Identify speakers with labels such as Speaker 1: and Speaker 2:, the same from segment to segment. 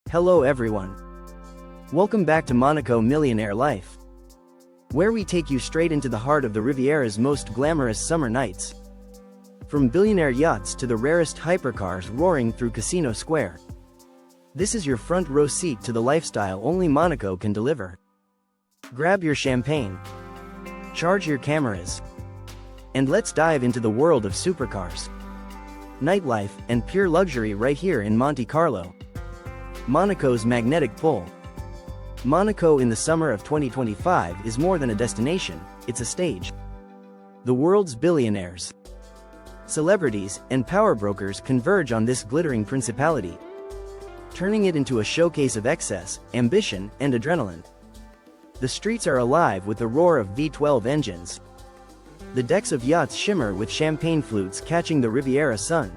Speaker 1: Hello everyone. Welcome back to Monaco Millionaire Life, where we take you straight into the heart of the Riviera's most glamorous summer nights. From billionaire yachts to the rarest hypercars roaring through Casino Square. This is your front row seat to the lifestyle only Monaco can deliver. Grab your champagne, charge your cameras, and let's dive into the world of supercars, nightlife, and pure luxury right here in Monte Carlo, Monaco's magnetic pull. Monaco in the summer of 2025 is more than a destination, it's a stage. The world's billionaires, celebrities, and power brokers converge on this glittering principality, turning it into a showcase of excess, ambition, and adrenaline. The streets are alive with the roar of V12 engines. The decks of yachts shimmer with champagne flutes catching the Riviera sun.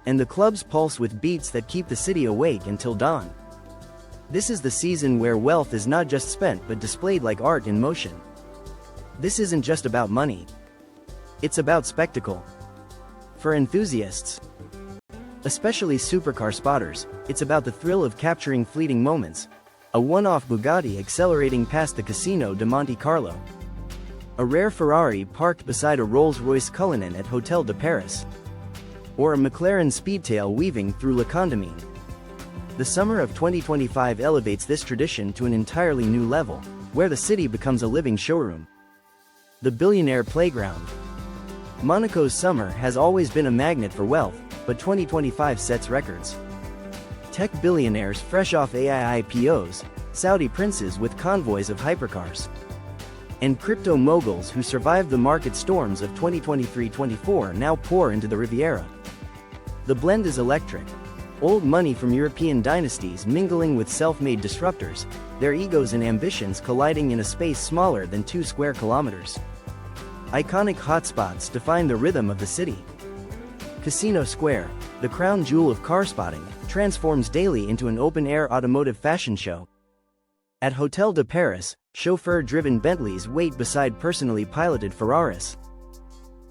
Speaker 1: And the clubs pulse with beats that keep the city awake until dawn. This is the season where wealth is not just spent but displayed like art in motion. This isn't just about money. It's about spectacle. For enthusiasts, especially supercar spotters, it's about the thrill of capturing fleeting moments. A one-off Bugatti accelerating past the Casino de Monte Carlo. A rare Ferrari parked beside a Rolls-Royce Cullinan at Hotel de Paris. Or a McLaren Speedtail weaving through Le Condamine. The summer of 2025 elevates this tradition to an entirely new level, where the city becomes a living showroom. The Billionaire Playground. Monaco's summer has always been a magnet for wealth, but 2025 sets records. Tech billionaires fresh off AI IPOs, Saudi princes with convoys of hypercars, and crypto moguls who survived the market storms of 2023-24 now pour into the Riviera. The blend is electric. Old money from European dynasties mingling with self-made disruptors, their egos and ambitions colliding in a space smaller than 2 square kilometers. Iconic hotspots define the rhythm of the city. Casino Square, the crown jewel of car spotting, transforms daily into an open-air automotive fashion show. At Hotel de Paris, chauffeur-driven Bentleys wait beside personally piloted Ferraris.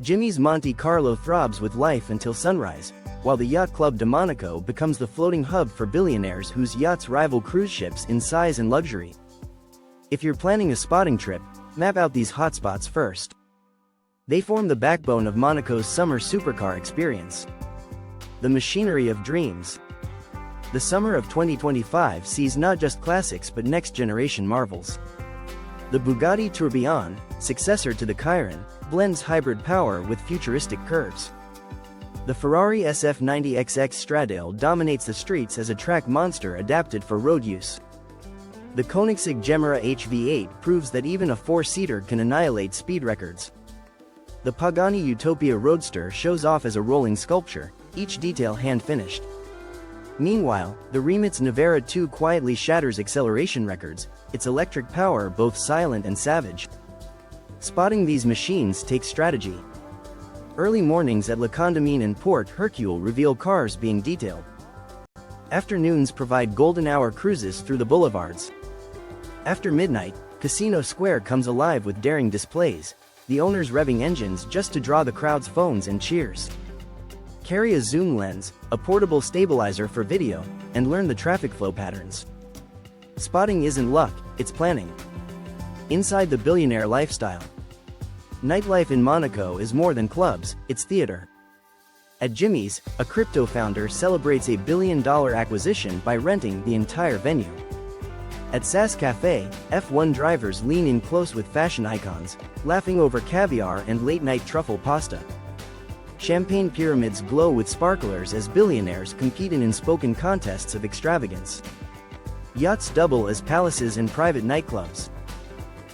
Speaker 1: Jimmy's Monte Carlo throbs with life until sunrise, while the Yacht Club de Monaco becomes the floating hub for billionaires whose yachts rival cruise ships in size and luxury. If you're planning a spotting trip, map out these hotspots first. They form the backbone of Monaco's summer supercar experience. The machinery of dreams. The summer of 2025 sees not just classics but next-generation marvels. The Bugatti Tourbillon, successor to the Chiron, blends hybrid power with futuristic curves. The Ferrari SF90 XX Stradale dominates the streets as a track monster adapted for road use. The Koenigsegg Gemera HV8 proves that even a 4-seater can annihilate speed records. The Pagani Utopia Roadster shows off as a rolling sculpture, each detail hand-finished. Meanwhile, the Rimac Nevera 2 quietly shatters acceleration records, its electric power both silent and savage. Spotting these machines takes strategy. Early mornings at Le Condamine and Port Hercule reveal cars being detailed. Afternoons provide golden hour cruises through the boulevards. After midnight, Casino Square comes alive with daring displays, the owners revving engines just to draw the crowd's phones and cheers. Carry a zoom lens, a portable stabilizer for video, and learn the traffic flow patterns. Spotting isn't luck, it's planning. Inside the billionaire lifestyle. Nightlife in Monaco is more than clubs, it's theater. At Jimmy's, a crypto founder celebrates a $1 billion acquisition by renting the entire venue. At Sass Café, F1 drivers lean in close with fashion icons, laughing over caviar and late-night truffle pasta. Champagne pyramids glow with sparklers as billionaires compete in unspoken contests of extravagance. Yachts double as palaces and private nightclubs.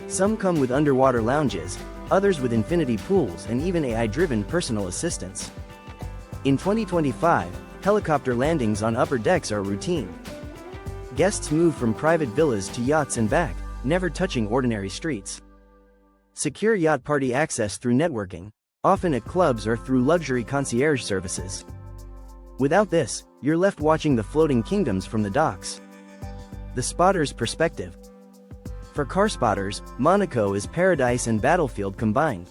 Speaker 1: Some come with underwater lounges, others with infinity pools and even AI-driven personal assistants. In 2025, helicopter landings on upper decks are routine. Guests move from private villas to yachts and back, never touching ordinary streets. Secure yacht party access through networking, often at clubs or through luxury concierge services. Without this, you're left watching the floating kingdoms from the docks. The spotter's perspective. For car spotters, Monaco is paradise and battlefield combined.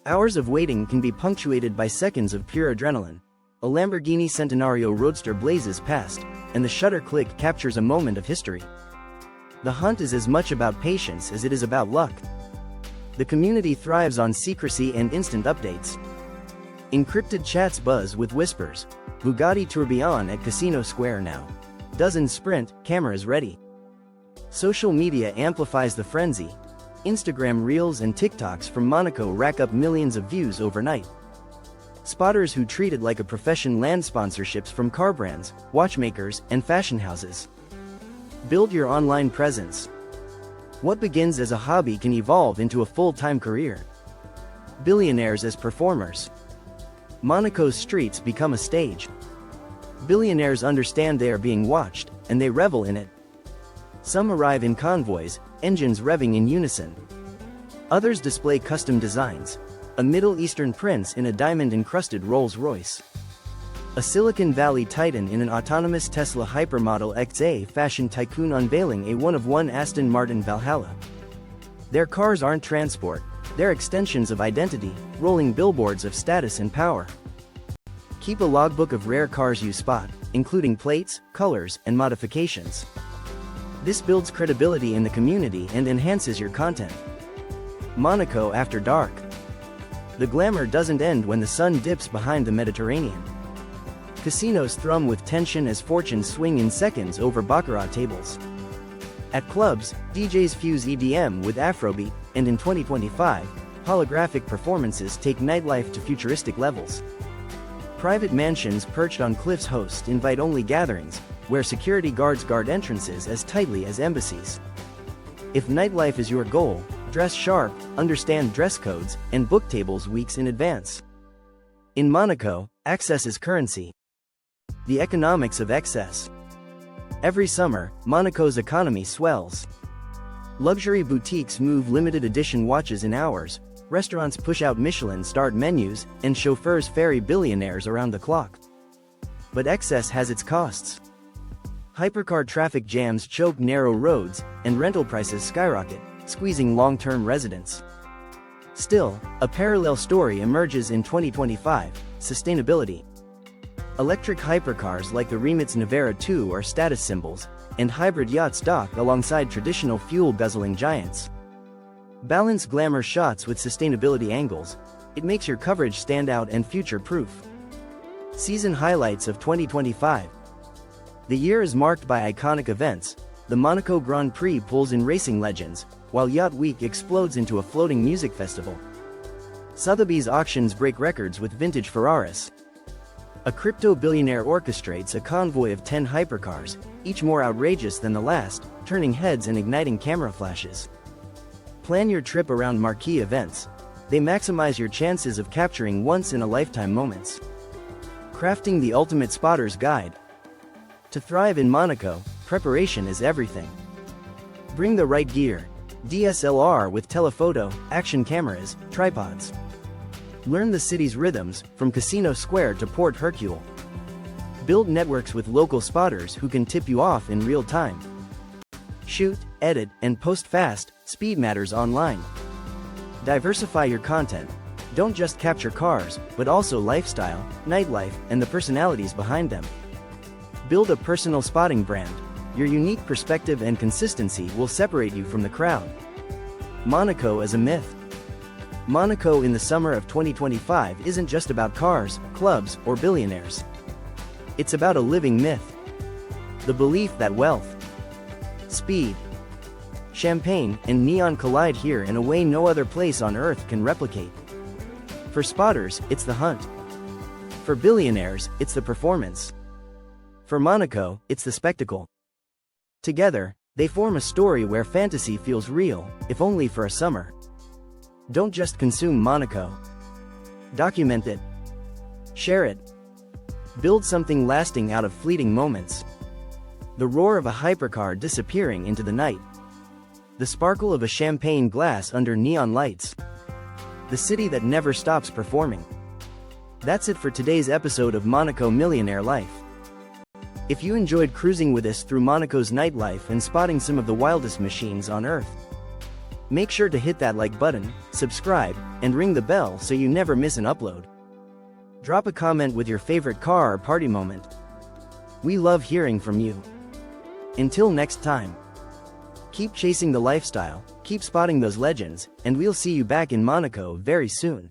Speaker 1: Hours of waiting can be punctuated by seconds of pure adrenaline. A Lamborghini Centenario Roadster blazes past, and the shutter click captures a moment of history. The hunt is as much about patience as it is about luck. The community thrives on secrecy and instant updates. Encrypted chats buzz with whispers. Bugatti Tourbillon at Casino Square now. Dozen sprint, cameras ready. Social media amplifies the frenzy. Instagram Reels and TikToks from Monaco rack up millions of views overnight. Spotters who treat it like a profession land sponsorships from car brands, watchmakers, and fashion houses. Build your online presence. What begins as a hobby can evolve into a full-time career. Billionaires as performers. Monaco's streets become a stage. Billionaires understand they are being watched, and they revel in it. Some arrive in convoys, engines revving in unison. Others display custom designs. A Middle Eastern prince in a diamond-encrusted Rolls-Royce. A Silicon Valley titan in an autonomous Tesla Hypermodel XA fashion tycoon unveiling a one-of-one Aston Martin Valhalla. Their cars aren't transport, they're extensions of identity, rolling billboards of status and power. Keep a logbook of rare cars you spot, including plates, colors, and modifications. This builds credibility in the community and enhances your content. Monaco after dark. The glamour doesn't end when the sun dips behind the Mediterranean. Casinos thrum with tension as fortunes swing in seconds over baccarat tables. At clubs, DJs fuse EDM with Afrobeat, and in 2025, holographic performances take nightlife to futuristic levels. Private mansions perched on cliffs host invite-only gatherings, where security guards guard entrances as tightly as embassies. If nightlife is your goal, dress sharp, understand dress codes, and book tables weeks in advance. In Monaco, access is currency. The economics of excess. Every summer, Monaco's economy swells. Luxury boutiques move limited edition watches in hours, restaurants push out Michelin-starred menus, and chauffeurs ferry billionaires around the clock. But excess has its costs. Hypercar traffic jams choke narrow roads, and rental prices skyrocket, squeezing long-term residents. Still, a parallel story emerges in 2025, sustainability. Electric hypercars like the Remitz Navara 2 are status symbols, and hybrid yachts dock alongside traditional fuel-guzzling giants. Balance glamour shots with sustainability angles. It makes your coverage stand out and future-proof. Season highlights of 2025. The year is marked by iconic events. The Monaco Grand Prix pulls in racing legends, while Yacht Week explodes into a floating music festival. Sotheby's auctions break records with vintage Ferraris. A crypto billionaire orchestrates a convoy of 10 hypercars, each more outrageous than the last, turning heads and igniting camera flashes. Plan your trip around marquee events. They maximize your chances of capturing once-in-a-lifetime moments. Crafting the ultimate spotter's guide. To thrive in Monaco, preparation is everything. Bring the right gear. DSLR with telephoto, action cameras, tripods. Learn the city's rhythms, from Casino Square to Port Hercule. Build networks with local spotters who can tip you off in real time. Shoot, edit, and post fast. Speed matters online. Diversify your content. Don't just capture cars, but also lifestyle, nightlife, and the personalities behind them. Build a personal spotting brand. Your unique perspective and consistency will separate you from the crowd. Monaco as a myth. Monaco in the summer of 2025 isn't just about cars, clubs, or billionaires. It's about a living myth. The belief that wealth, speed, champagne, and neon collide here in a way no other place on earth can replicate. For spotters, it's the hunt. For billionaires, it's the performance. For Monaco, it's the spectacle. Together, they form a story where fantasy feels real, if only for a summer. Don't just consume Monaco. Document it. Share it. Build something lasting out of fleeting moments. The roar of a hypercar disappearing into the night. The sparkle of a champagne glass under neon lights. The city that never stops performing. That's it for today's episode of Monaco Millionaire Life. If you enjoyed cruising with us through Monaco's nightlife and spotting some of the wildest machines on earth, make sure to hit that like button, subscribe, and ring the bell so you never miss an upload. Drop a comment with your favorite car or party moment. We love hearing from you. Until next time. Keep chasing the lifestyle, keep spotting those legends, and we'll see you back in Monaco very soon.